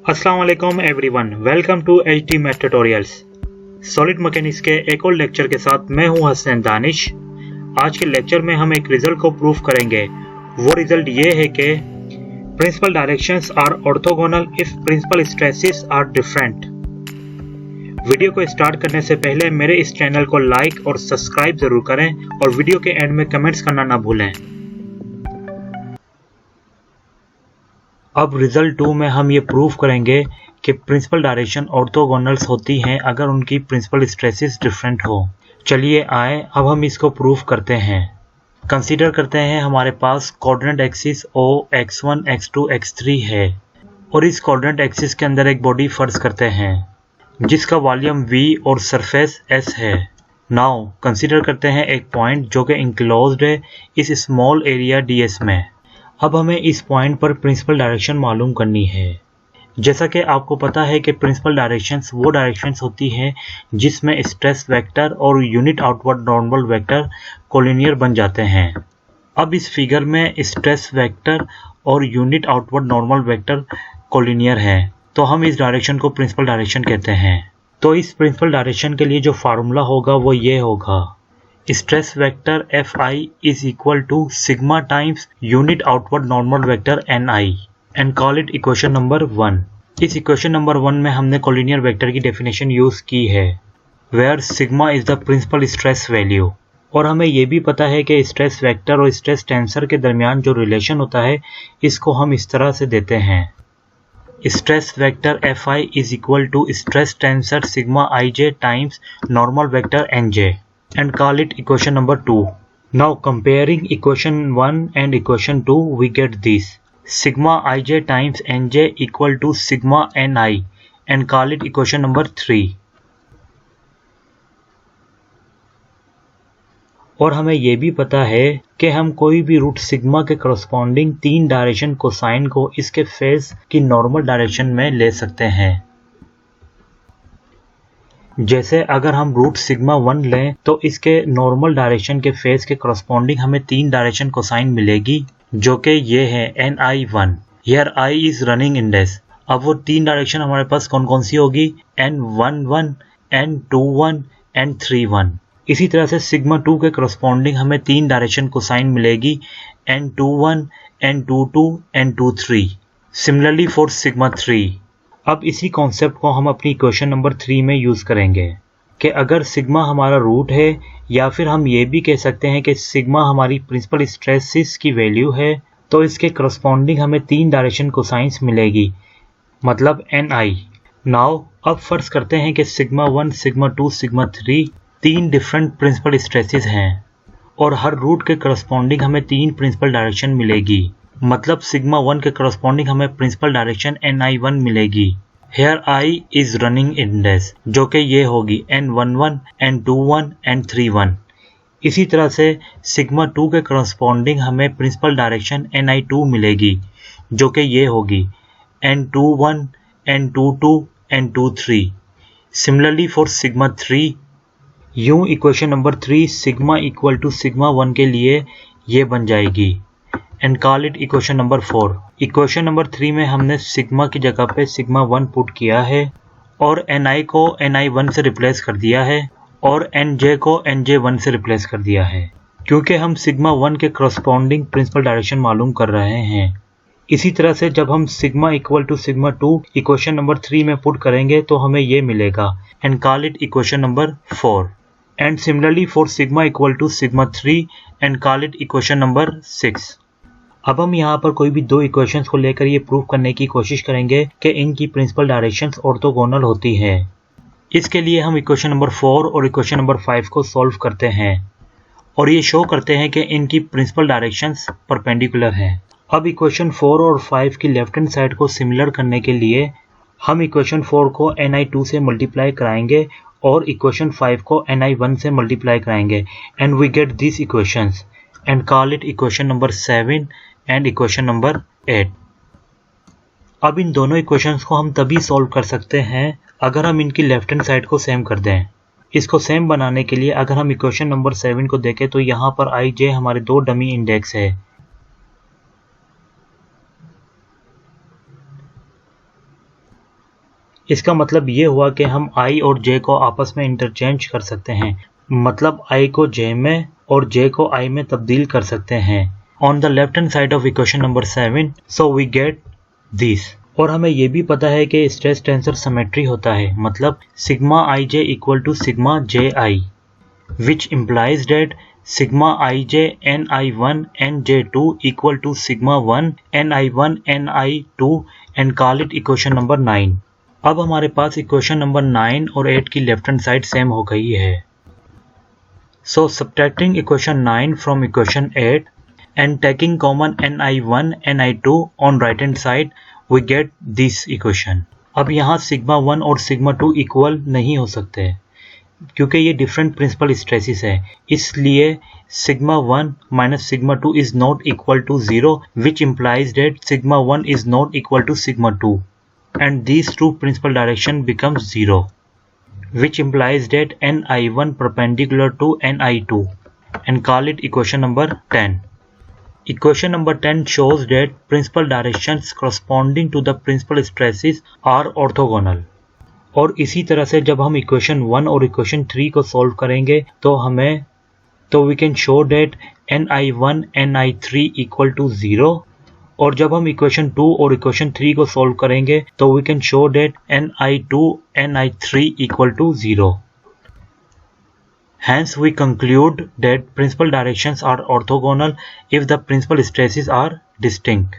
अस्सलाम वालेकुम everyone, welcome to HT math tutorials. Solid mechanics के एक और लेक्चर के साथ मैं हूं हसन दानिश। आज के लेक्चर में हम एक रिजल्ट को प्रूफ करेंगे। वो रिजल्ट ये है कि principal directions are orthogonal if principal stresses are different. Video को स्टार्ट करने से पहले मेरे इस चैनल को लाइक और सब्सक्राइब जरूर करें और वीडियो के एंड में कमेंट्स करना ना भूलें। अब रिजल्ट 2 में हम ये प्रूफ करेंगे कि प्रिंसिपल डायरेक्शन ऑर्थोगोनल्स होती हैं अगर उनकी प्रिंसिपल स्ट्रेसेस डिफरेंट हो। चलिए आए अब हम इसको प्रूफ करते हैं। कंसीडर करते हैं हमारे पास coordinate axis O x1 x2 x3 है और इस कोऑर्डिनेट एक्सिस के अंदर एक बॉडी फर्ज करते हैं जिसका वॉल्यूम V और सरफेस S है। नाउ कंसीडर करते हैं एक पॉइंट जो कि इंक्लोज्ड है इस स्मॉल एरिया ds में। अब हमें इस पॉइंट पर प्रिंसिपल डायरेक्शन मालूम करनी है। जैसा कि आपको पता है कि प्रिंसिपल डायरेक्शंस वो डायरेक्शंस होती हैं जिसमें स्ट्रेस वेक्टर और unit outward normal vector collinear बन जाते हैं। अब इस फिगर में स्ट्रेस वेक्टर और unit outward normal vector collinear है, तो हम इस डायरेक्शन को प्रिंसिपल डायरेक्शन कहते हैं। तो इस प्रिंसिपल डायरेक्शन के लिए जो फार्मूला होगा वो ये होगा, stress vector Fi is equal to sigma times unit outward normal vector Ni and call it equation number 1। इस इक्वेशन नंबर 1 में हमने कोलिनियर वेक्टर की डेफिनेशन यूज की है where sigma is the principal stress value। और हमें ये भी पता है कि स्ट्रेस वेक्टर और स्ट्रेस टेंसर के दरमियान जो रिलेशन होता है इसको हम इस तरह से देते हैं, stress vector Fi is equal to stress tensor sigma ij times normal vector Nj and call it equation number 2। Now comparing equation 1 and equation 2 we get this, sigma ij times nj equal to sigma ni and call it equation number 3। और हमें ये भी पता है कि हम कोई भी रूट सिग्मा के करस्पॉन्डिंग 3 डायरेक्शन कोसाइन को इसके फेस की नॉर्मल डायरेक्शन में ले सकते हैं। जैसे अगर हम रूट सिग्मा 1 लें तो इसके नॉर्मल डायरेक्शन के फेस के करस्पॉन्डिंग हमें 3 डायरेक्शन कोसाइन मिलेगी जो कि ये है Ni1। Here I is running index. अब वो 3 डायरेक्शन हमारे पास कौन कौन सी होगी, N11, N21, N31। इसी तरह से सिग्मा 2 के करस्पॉन्डिंग हमें 3 डायरेक्शन कोसाइन मिलेगी, N21, N22, N23। Similarly for sigma 3। अब इसी कॉन्सेप्ट को हम अपनी इक्वेशन नंबर 3 में यूज़ करेंगे कि अगर सिग्मा हमारा रूट है, या फिर हम ये भी कह सकते हैं कि सिग्मा हमारी प्रिंसिपल स्ट्रेसेस की वैल्यू है, तो इसके करस्पॉन्डिंग हमें 3 डायरेक्शन कोसाइंस मिलेगी, मतलब Ni। नाउ अब फर्ज करते हैं कि sigma 1, sigma 2, sigma 3 3 different principal stresses हैं और हर रूट के करस्पॉन्डिंग हमें 3 प्रिंसिपल डायरेक्शन मिलेगी, मतलब सिग्मा 1 के करस्पॉन्डिंग हमें प्रिंसिपल डायरेक्शन Ni1 मिलेगी। Here I is running index जो कि ये होगी N11, N21, N31। इसी तरह से सिग्मा 2 के करस्पॉन्डिंग हमें प्रिंसिपल डायरेक्शन Ni2 मिलेगी जो कि ये होगी N21, N22, N23। Similarly for sigma 3, यूं equation number 3 sigma equal to sigma 1 के लिए ये बन जाएगी and call it equation number 4। Equation number 3 में हमने सिग्मा की जगह पे सिग्मा 1 पुट किया है और Ni को Ni1 से रिप्लेस कर दिया है और Nj को Nj1 से रिप्लेस कर दिया है, क्योंकि हम सिग्मा 1 के करस्पॉन्डिंग प्रिंसिपल डायरेक्शन मालूम कर रहे हैं। इसी तरह से जब हम sigma equal to sigma 2 equation number 3 में पुट करेंगे तो हमें ये मिलेगा and call it equation number 4। and similarly for sigma equal to sigma 3 and call it equation number 6। अब हम यहाँ पर कोई भी 2 इक्वेशंस को लेकर ये प्रूव करने की कोशिश करेंगे कि इनकी प्रिंसिपल डायरेक्शंस ऑर्थोगोनल होती हैं। इसके लिए हम इक्वेशन नंबर 4 और इक्वेशन नंबर 5 को सॉल्व करते हैं और ये शो करते हैं कि इनकी प्रिंसिपल डायरेक्शंस परपेंडिकुलर हैं। अब इक्वेशन 4 और 5 की लेफ्ट हैंड साइड को सिमिलर करने के लिए हम इक्वेशन 4 को Ni2 से मल्टीप्लाई कराएंगे और इक्वेशन 5 को Ni1 से मल्टीप्लाई कराएंगे and we get this equations and call it equation number 7 and equation number 8। अब इन दोनों इक्वेशंस को हम तभी सॉल्व कर सकते हैं अगर हम इनकी लेफ्ट हैंड साइड को सेम कर दें। इसको सेम बनाने के लिए अगर हम इक्वेशन नंबर 7 को देखें तो यहाँ पर ij हमारे 2 डमी इंडेक्स है इसका मतलब ये हुआ कि हम I और J को आपस में इंटरचेंज कर सकते हैं, मतलब I को J में और J को I में तब्दील कर सकते हैं। On the left hand side of equation number 7 so we get this. और हमें ये भी पता है कि स्ट्रेस टेंसर सिमेट्री होता है, मतलब sigma IJ equal to sigma JI, which implies that sigma ij ni1 nj2 equal to sigma 1 ni1 ni2 and call it equation number 9। अब हमारे पास इक्वेशन नंबर 9 और 8 की लेफ्ट हैंड साइड सेम हो गई है। So subtracting equation 9 from equation 8 and taking common ni1 ni2 on right hand side we get this equation। अब यहाँ sigma 1 और सिग्मा 2 इक्वल नहीं हो सकते क्योंकि ये डिफरेंट प्रिंसिपल स्ट्रेसेस है, इसलिए sigma 1 minus sigma 2 is not equal to 0, which implies that sigma 1 is not equal to sigma 2 and these two principal direction becomes 0, which implies that ni1 perpendicular to ni2 and call it equation number 10। Equation number 10 shows that principal directions corresponding to the principal stresses are orthogonal। और इसी तरह से जब हम equation 1 और equation 3 को solve करेंगे तो we can show that ni1 ni3 equal to 0, और जब हम इक्वेशन 2 और इक्वेशन 3 को सॉल्व करेंगे तो we can show that ni2 ni3 equal to 0। Hence we conclude that principal directions are orthogonal if the principal stresses are distinct।